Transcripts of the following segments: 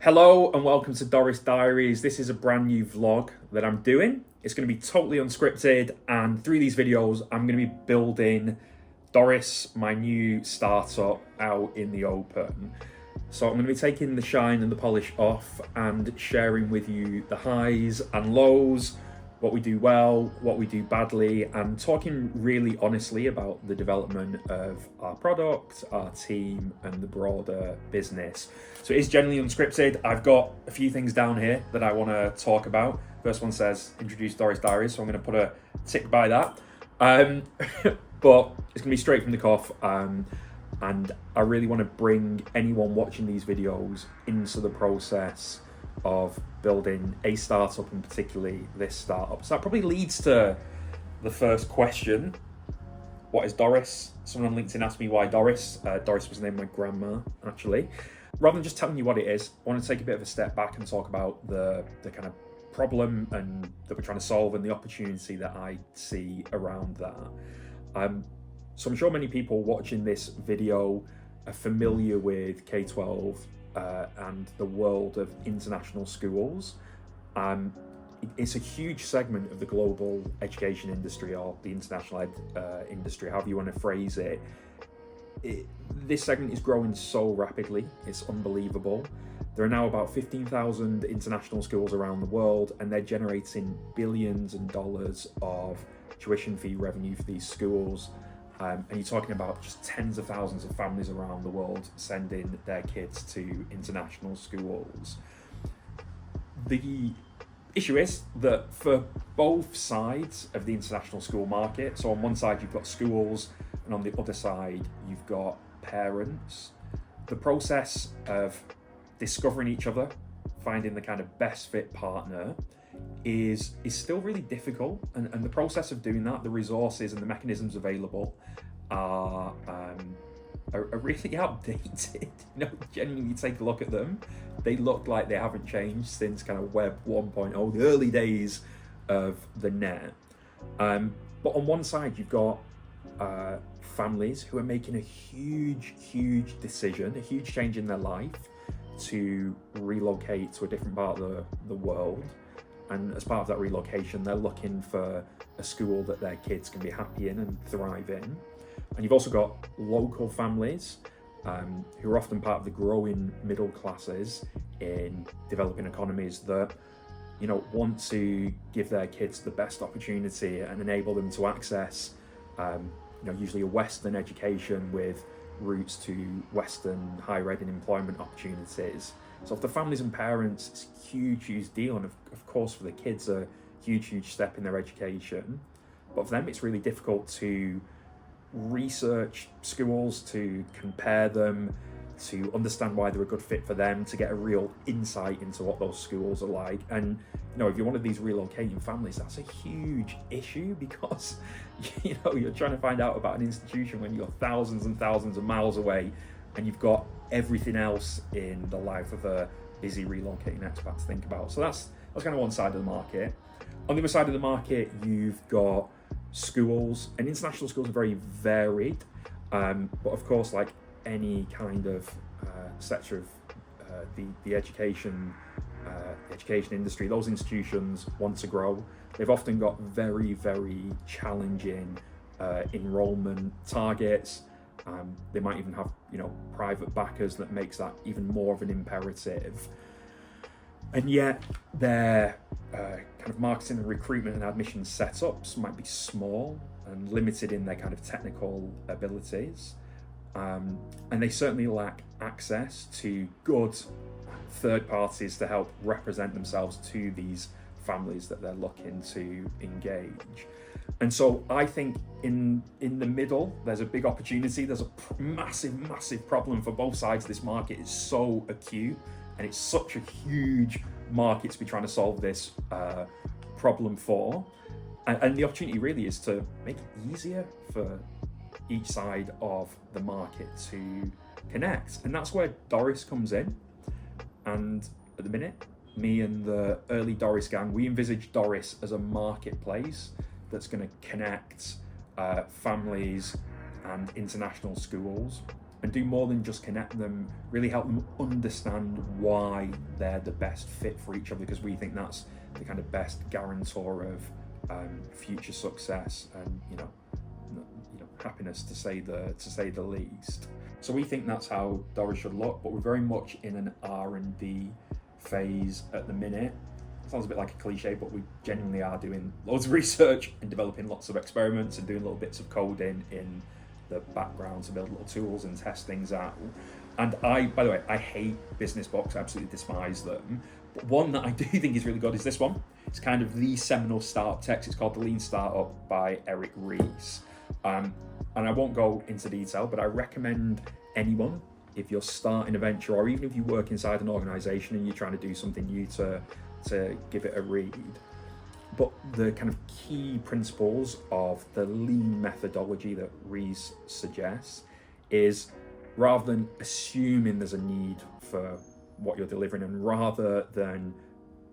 Hello and welcome to Doris Diaries. This is a brand new vlog that I'm doing. It's going to be totally unscripted, and through these videos I'm going to be building Doris, my new startup, out in the open. So I'm going to be taking the shine and the polish off and sharing with you the highs and lows, what we do well, what we do badly, and talking really honestly about the development of our product, our team, and the broader business. So it is generally unscripted. I've got a few things down here that I want to talk about. First one says introduce Doris Diaries, so I'm going to put a tick by that. But it's going to be straight from the cuff. And I really want to bring anyone watching these videos into the process of building a startup, and particularly this startup. So that probably leads to the first question. What is Doris? Someone on LinkedIn asked me why Doris. Doris was the name of my grandma, actually. Rather than just telling you what it is, I want to take a bit of a step back and talk about the kind of problem and that we're trying to solve and the opportunity that I see around that. So I'm sure many people watching this video are familiar with K-12 and the world of international schools. It's a huge segment of the global education industry, or the international industry, however you want to phrase it. This segment is growing so rapidly, it's unbelievable. There are now about 15,000 international schools around the world, and they're generating billions of dollars of tuition fee revenue for these schools. And you're talking about just tens of thousands of families around the world sending their kids to international schools. The issue is that for both sides of the international school market, so on one side you've got schools and on the other side you've got parents, the process of discovering each other, finding the kind of best fit partner is still really difficult, and the process of doing that, the resources and the mechanisms available are really outdated. Genuinely take a look at them. They look like they haven't changed since kind of Web 1.0, the early days of the net. But on one side you've got families who are making a huge decision, a huge change in their life to relocate to a different part of the world. And as part of that relocation, they're looking for a school that their kids can be happy in and thrive in. And you've also got local families who are often part of the growing middle classes in developing economies that, want to give their kids the best opportunity and enable them to access, usually a Western education with routes to Western higher ed and employment opportunities. So for the families and parents, it's a huge deal, and of course for the kids, a huge step in their education. But for them, it's really difficult to research schools, to compare them, to understand why they're a good fit for them, to get a real insight into what those schools are like. And if you're one of these relocating families, that's a huge issue, because you're trying to find out about an institution when you're thousands and thousands of miles away, and you've got everything else in the life of a busy relocating expat to think about. So that's kind of one side of the market. On the other side of the market, you've got schools, and international schools are very varied. But of course, like any kind of sector of the education industry, those institutions want to grow. They've often got very challenging enrollment targets. They might even have private backers that makes that even more of an imperative. And yet their kind of marketing and recruitment and admission setups might be small and limited in their kind of technical abilities. And they certainly lack access to good third parties to help represent themselves to these families that they're looking to engage. And so I think in the middle, there's a big opportunity. There's a massive problem for both sides. This market is so acute, and it's such a huge market to be trying to solve this problem for. And the opportunity really is to make it easier for each side of the market to connect. And that's where Doris comes in. And at the minute, me and the early Doris gang, we envisage Doris as a marketplace that's going to connect families and international schools and do more than just connect them, really help them understand why they're the best fit for each other, because we think that's the kind of best guarantor of future success and happiness, to say the least. So we think that's how Doris should look, but we're very much in an R&D phase at the minute. It sounds a bit like a cliche, but we genuinely are doing loads of research and developing lots of experiments and doing little bits of coding in the background to build little tools and test things out. And by the way, I hate business books, I absolutely despise them. But one that I do think is really good is this one. It's kind of the seminal startup text. It's called The Lean Startup by Eric Ries. And I won't go into detail, but I recommend anyone, if you're starting a venture or even if you work inside an organization and you're trying to do something new, to give it a read. But the kind of key principles of the lean methodology that Ries suggests is, rather than assuming there's a need for what you're delivering, and rather than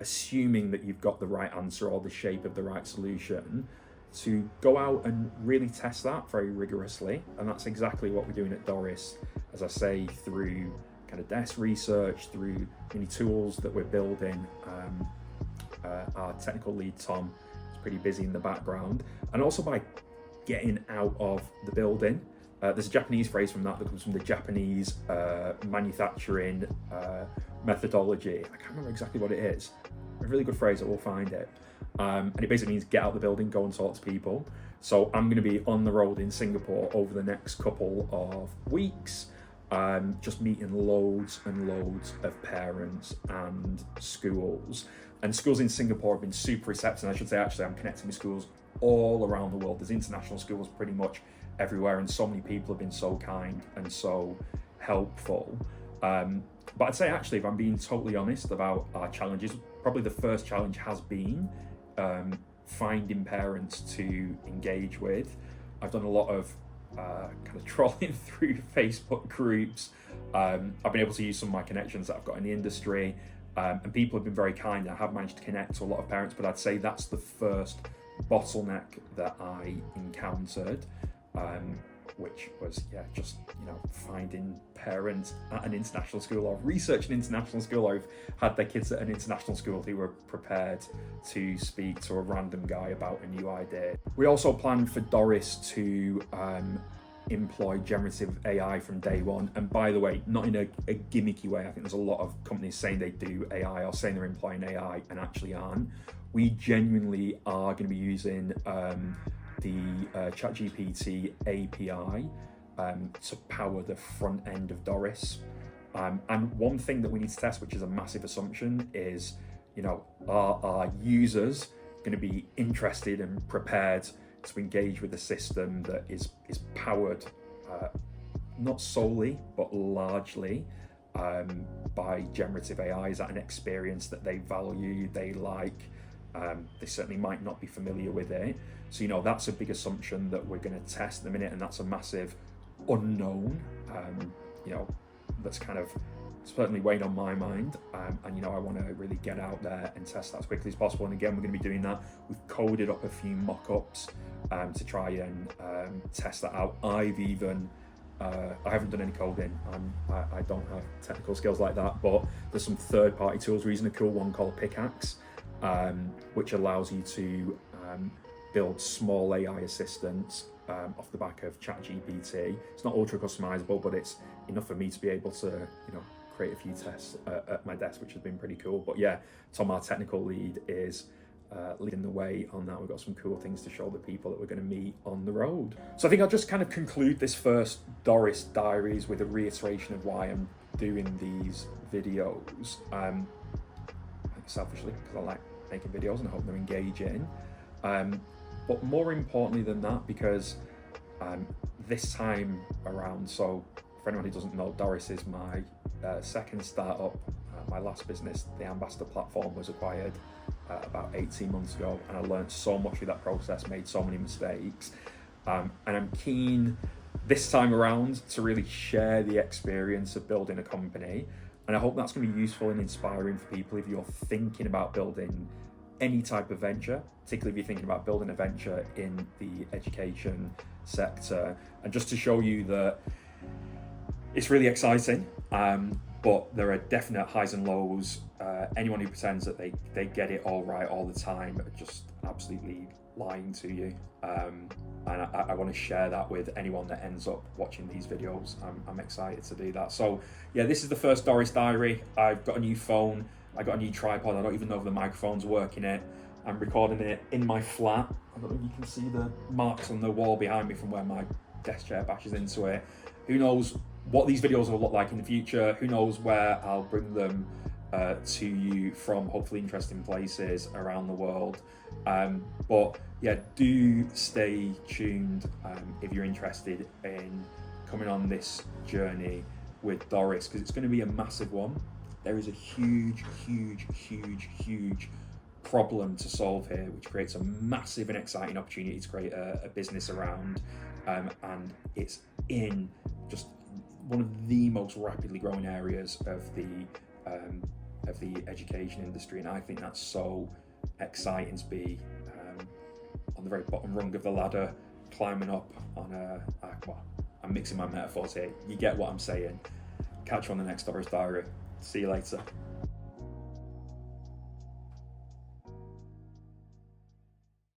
assuming that you've got the right answer or the shape of the right solution, to go out and really test that very rigorously. And that's exactly what we're doing at Doris, as I say, through kind of desk research, through many tools that we're building. Our technical lead, Tom, is pretty busy in the background, and also by getting out of the building. There's a Japanese phrase from that comes from the Japanese manufacturing methodology. I can't remember exactly what it is. A really good phrase, I will find it. And it basically means get out of the building, go and talk to people. So I'm going to be on the road in Singapore over the next couple of weeks, just meeting loads and loads of parents and schools. And schools in Singapore have been super receptive. And I should say, actually, I'm connecting with schools all around the world. There's international schools pretty much everywhere, and so many people have been so kind and so helpful. But I'd say, actually, if I'm being totally honest about our challenges, probably the first challenge has been finding parents to engage with. I've done a lot of kind of trolling through Facebook groups. I've been able to use some of my connections that I've got in the industry, and people have been very kind. I have managed to connect to a lot of parents, but I'd say that's the first bottleneck that I encountered, which was just finding parents at an international school or researching an international school, or have had their kids at an international school who were prepared to speak to a random guy about a new idea. We also planned for Doris to employ generative AI from day one, and by the way, not in a gimmicky way. I think there's a lot of companies saying they do AI or saying they're employing AI and actually aren't. We genuinely are going to be using the ChatGPT API to power the front end of Doris. And one thing that we need to test, which is a massive assumption, is, are our users going to be interested and prepared to engage with a system that is powered not solely but largely by generative AI? Is that an experience that they value, they like? They certainly might not be familiar with it. So, that's a big assumption that we're going to test in a minute, and that's a massive unknown, that's kind of certainly weighing on my mind. And, I want to really get out there and test that as quickly as possible. And again, we're going to be doing that. We've coded up a few mock-ups to try and test that out. I haven't done any coding. I don't have technical skills like that, but there's some third-party tools. We're using a cool one called Pickaxe, which allows you to build small AI assistants off the back of ChatGPT. It's not ultra customizable, but it's enough for me to be able to, create a few tests at my desk, which has been pretty cool. But yeah, Tom, our technical lead, is leading the way on that. We've got some cool things to show the people that we're going to meet on the road. So I think I'll just kind of conclude this first Doris Diaries with a reiteration of why I'm doing these videos. Selfishly, because I like making videos and I hope they're engaging. But more importantly than that, because this time around, so for anyone who doesn't know, Doris is my second startup. My last business, the Ambassador platform, was acquired about 18 months ago, and I learned so much through that process, made so many mistakes, and I'm keen this time around to really share the experience of building a company. And I hope that's going to be useful and inspiring for people if you're thinking about building any type of venture, particularly if you're thinking about building a venture in the education sector. And just to show you that It's really exciting, but there are definite highs and lows. Anyone who pretends that they get it all right all the time are just absolutely lying to you. And I want to share that with anyone that ends up watching these videos. I'm excited to do that. So yeah, this is the first Doris diary. I've got a new phone. I got a new tripod. I don't even know if the microphone's working it. I'm recording it in my flat. I don't know if you can see the marks on the wall behind me from where my desk chair bashes into it. Who knows what these videos will look like in the future? Who knows where I'll bring them to you from, hopefully interesting places around the world. But yeah, do stay tuned if you're interested in coming on this journey with Doris, because it's going to be a massive one. There is a huge problem to solve here, which creates a massive and exciting opportunity to create a business around, and it's in just one of the most rapidly growing areas of the education industry, and I think that's so exciting to be on the very bottom rung of the ladder, climbing up on well, I'm mixing my metaphors here. You get what I'm saying. Catch you on the next Doris Diary. See you later.